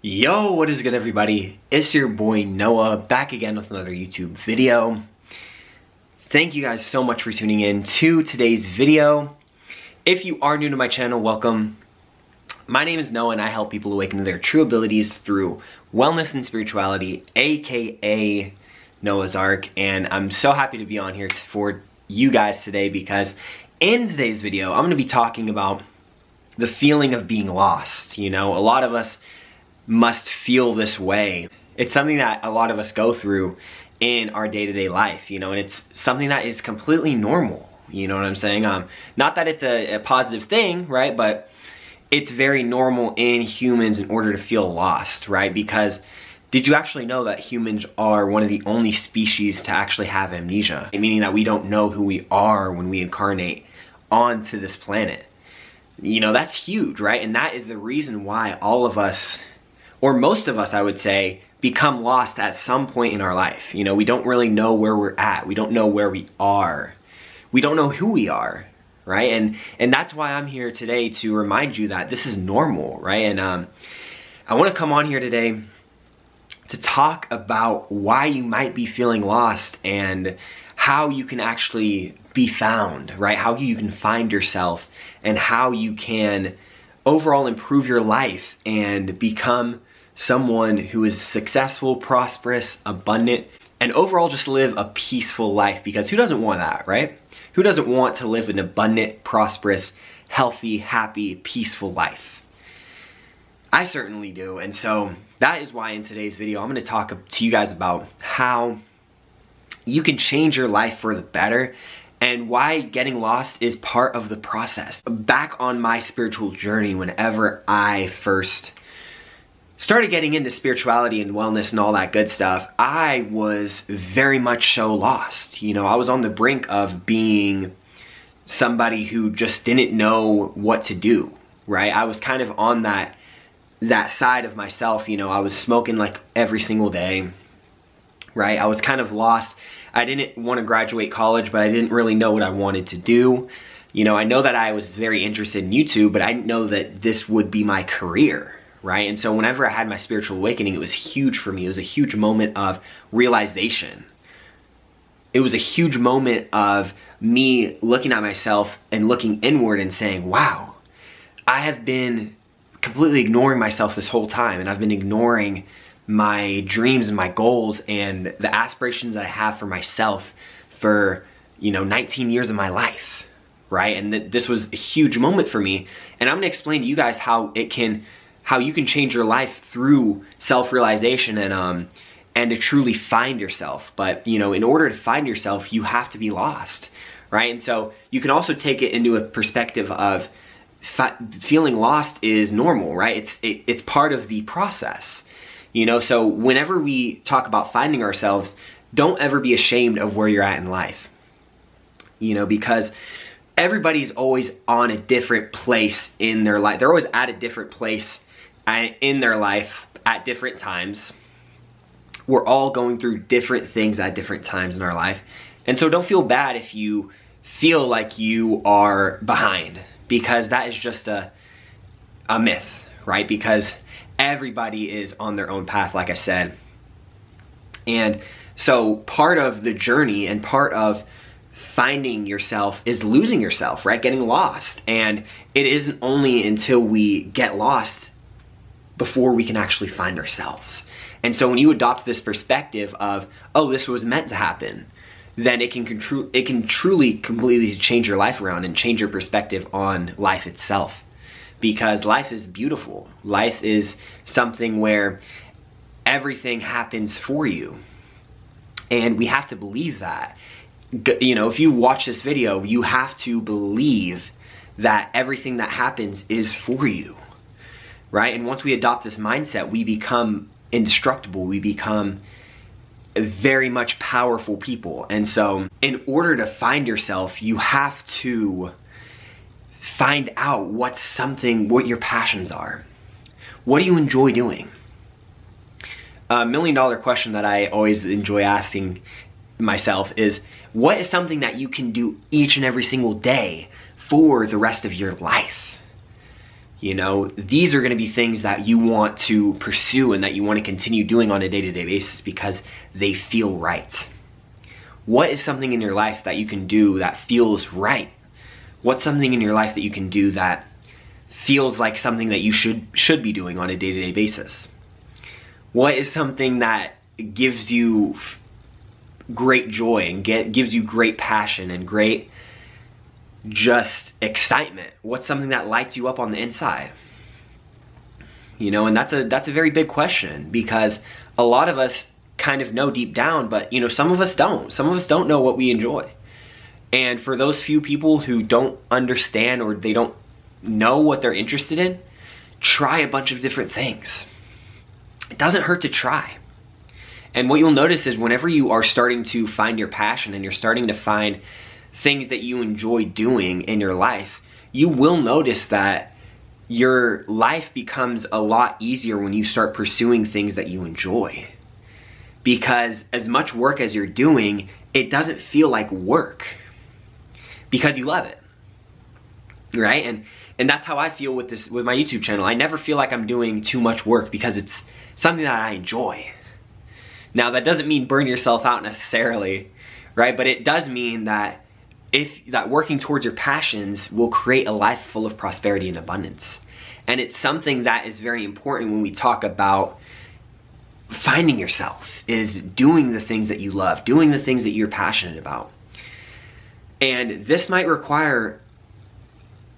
Yo, what is good everybody? It's your boy Noah back again with another YouTube video. Thank you guys so much for tuning in to today's video. If you are new to my channel, welcome. My name is Noah and I help people awaken to their true abilities through wellness and spirituality, aka Noah's Ark. And I'm so happy to be on here for you guys today because in today's video, I'm going to be talking about the feeling of being lost. You know, a lot of us must feel this way. It's something that a lot of us go through in our day-to-day life, you know, and it's something that is completely normal, you know what I'm saying? Not that it's a positive thing, right, but it's very normal in humans in order to feel lost, right? Because did you actually know that humans are one of the only species to actually have amnesia? Meaning that we don't know who we are when we incarnate onto this planet. You know, that's huge, right? And that is the reason why all of us, or most of us, I would say, become lost at some point in our life. You know, we don't really know where we're at. We don't know where we are. We don't know who we are, right? And that's why I'm here today to remind you that this is normal, right? And I want to come on here today to talk about why you might be feeling lost and how you can actually be found, right? How you can find yourself and how you can overall improve your life and become someone who is successful, prosperous, abundant, and overall just live a peaceful life, because who doesn't want that, right? Who doesn't want to live an abundant, prosperous, healthy, happy, peaceful life? I certainly do. And so that is why in today's video, I'm going to talk to you guys about how you can change your life for the better and why getting lost is part of the process. Back on my spiritual journey, whenever I first started getting into spirituality and wellness and all that good stuff, I was very much so lost. You know, I was on the brink of being somebody who just didn't know what to do, right? I was kind of on that side of myself. You know, I was smoking like every single day, right? I was kind of lost. I didn't want to graduate college, but I didn't really know what I wanted to do. You know, I know that I was very interested in YouTube, but I didn't know that this would be my career, right? And so whenever I had my spiritual awakening, it was huge for me. It was a huge moment of realization. It was a huge moment of me looking at myself and looking inward and saying, wow, I have been completely ignoring myself this whole time, and I've been ignoring my dreams and my goals and the aspirations that I have for myself for, 19 years of my life, right? And this was a huge moment for me. And I'm gonna explain to you guys how you can change your life through self-realization and to truly find yourself. But, in order to find yourself, you have to be lost, right? And so you can also take it into a perspective of feeling lost is normal, right? It's part of the process. So whenever we talk about finding ourselves, don't ever be ashamed of where you're at in life. Because everybody's always on a different place in their life. They're always at a different place in their life at different times. We're all going through different things at different times in our life. And so don't feel bad if you feel like you are behind, because that is just a myth, right? Because everybody is on their own path, like I said. And so part of the journey and part of finding yourself is losing yourself, right? Getting lost. And it isn't only until we get lost before we can actually find ourselves. And so when you adopt this perspective of, oh, this was meant to happen, then it can truly completely change your life around and change your perspective on life itself. Because life is beautiful. Life is something where everything happens for you. And we have to believe that. If you watch this video, you have to believe that everything that happens is for you, right? And once we adopt this mindset, we become indestructible. We become very much powerful people. And so in order to find yourself, you have to find out what your passions are. What do you enjoy doing? A $1 million question that I always enjoy asking myself is, what is something that you can do each and every single day for the rest of your life? You know, these are going to be things that you want to pursue and that you want to continue doing on a day-to-day basis because they feel right. What is something in your life that you can do that feels right? What's something in your life that you can do that feels like something that you should be doing on a day-to-day basis? What is something that gives you great joy and gives you great passion and great just excitement? What's something that lights you up on the inside? You know, and that's a very big question, because a lot of us kind of know deep down, but you know, some of us don't. Some of us don't know what we enjoy. And for those few people who don't understand or they don't know what they're interested in, try a bunch of different things. It doesn't hurt to try. And what you'll notice is whenever you are starting to find your passion and you're starting to find things that you enjoy doing in your life, you will notice that your life becomes a lot easier when you start pursuing things that you enjoy. Because as much work as you're doing, it doesn't feel like work because you love it, right? And that's how I feel with my YouTube channel. I never feel like I'm doing too much work because it's something that I enjoy. Now, that doesn't mean burn yourself out necessarily, right? But it does mean that working towards your passions will create a life full of prosperity and abundance. And it's something that is very important when we talk about finding yourself, is doing the things that you love, doing the things that you're passionate about. And this might require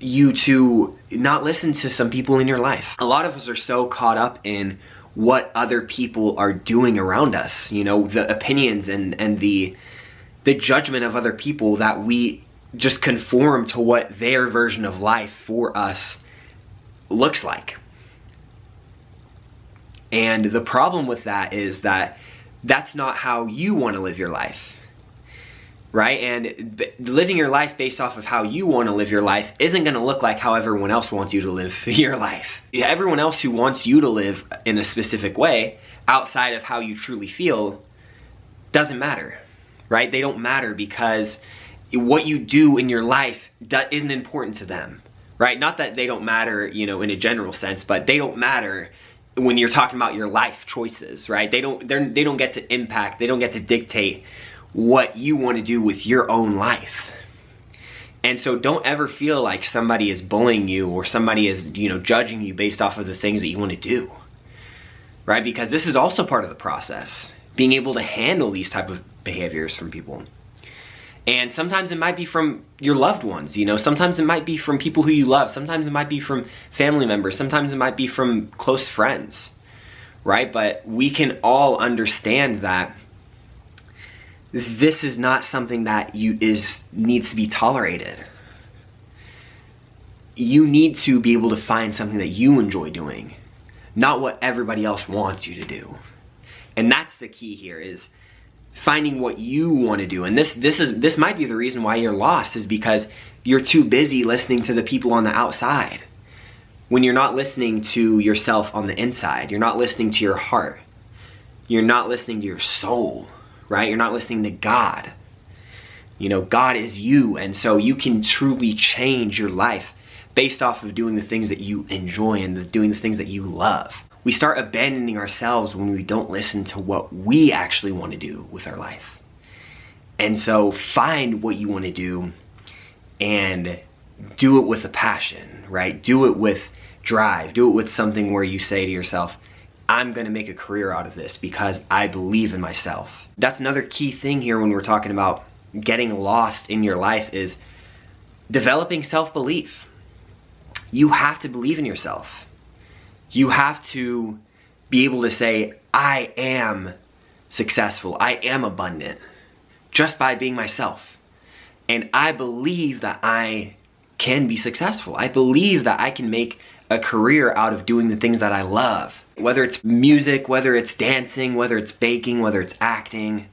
you to not listen to some people in your life. A lot of us are so caught up in what other people are doing around us, you know, the opinions and the judgment of other people, that we just conform to what their version of life for us looks like. And the problem with that is that that's not how you want to live your life, right? And living your life based off of how you want to live your life isn't going to look like how everyone else wants you to live your life. Everyone else who wants you to live in a specific way outside of how you truly feel doesn't matter, right? They don't matter, because what you do in your life isn't important to them, right? Not that they don't matter, you know, in a general sense, but they don't matter when you're talking about your life choices, right? They don't get to impact, they don't get to dictate what you want to do with your own life. And so don't ever feel like somebody is bullying you or somebody is, you know, judging you based off of the things that you want to do, right? Because this is also part of the process, being able to handle these type of behaviors from people. And sometimes it might be from your loved ones, you know, sometimes it might be from people who you love, sometimes it might be from family members, sometimes it might be from close friends, right? But we can all understand that this is not something that needs to be tolerated. You need to be able to find something that you enjoy doing, not what everybody else wants you to do. And that's the key here, is finding what you want to do. And this might be the reason why you're lost, is because you're too busy listening to the people on the outside when you're not listening to yourself on the inside. You're not listening to your heart. You're not listening to your soul, right? You're not listening to God. You know, God is you, and so you can truly change your life based off of doing the things that you enjoy and doing the things that you love. We start abandoning ourselves when we don't listen to what we actually want to do with our life. And so find what you want to do and do it with a passion, right? Do it with drive. Do it with something where you say to yourself, I'm going to make a career out of this because I believe in myself. That's another key thing here when we're talking about getting lost in your life, is developing self-belief. You have to believe in yourself. You have to be able to say, I am successful, I am abundant, just by being myself. And I believe that I can be successful. I believe that I can make a career out of doing the things that I love. Whether it's music, whether it's dancing, whether it's baking, whether it's acting,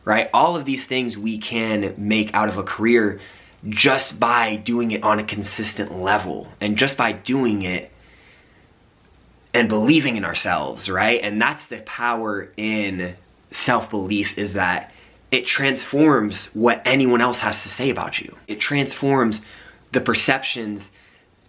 right? All of these things we can make out of a career just by doing it on a consistent level, and just by doing it and believing in ourselves, right? And that's the power in self-belief, is that it transforms what anyone else has to say about you. It transforms the perceptions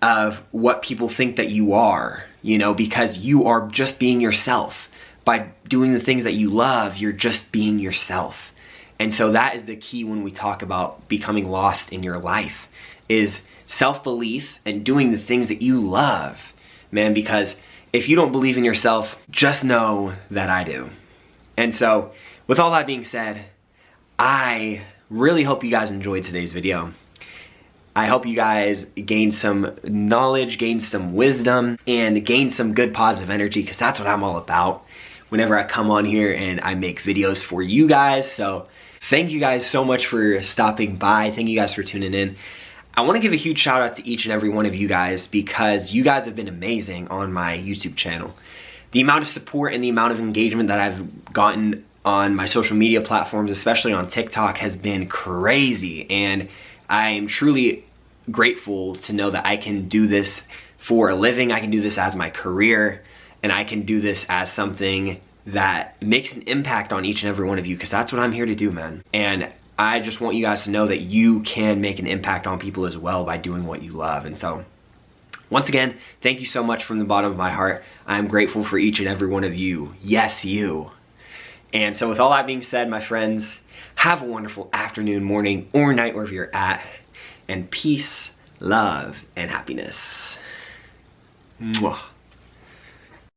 of what people think that you are, you know, because you are just being yourself. By doing the things that you love, you're just being yourself. And so that is the key when we talk about becoming lost in your life, is self-belief and doing the things that you love, man, because if you don't believe in yourself, just know that I do. And so with all that being said, I really hope you guys enjoyed today's video. I hope you guys gained some knowledge, gained some wisdom, and gained some good positive energy, because that's what I'm all about whenever I come on here and I make videos for you guys. So thank you guys so much for stopping by. Thank you guys for tuning in. I want to give a huge shout out to each and every one of you guys, because you guys have been amazing on my YouTube channel. The amount of support and the amount of engagement that I've gotten on my social media platforms, especially on TikTok, has been crazy. And I'm truly grateful to know that I can do this for a living. I can do this as my career, and I can do this as something that makes an impact on each and every one of you, because that's what I'm here to do, man. And I just want you guys to know that you can make an impact on people as well by doing what you love. And so, once again, thank you so much from the bottom of my heart. I'm grateful for each and every one of you. Yes, you. And so with all that being said, my friends, have a wonderful afternoon, morning, or night wherever you're at. And peace, love, and happiness. Mwah.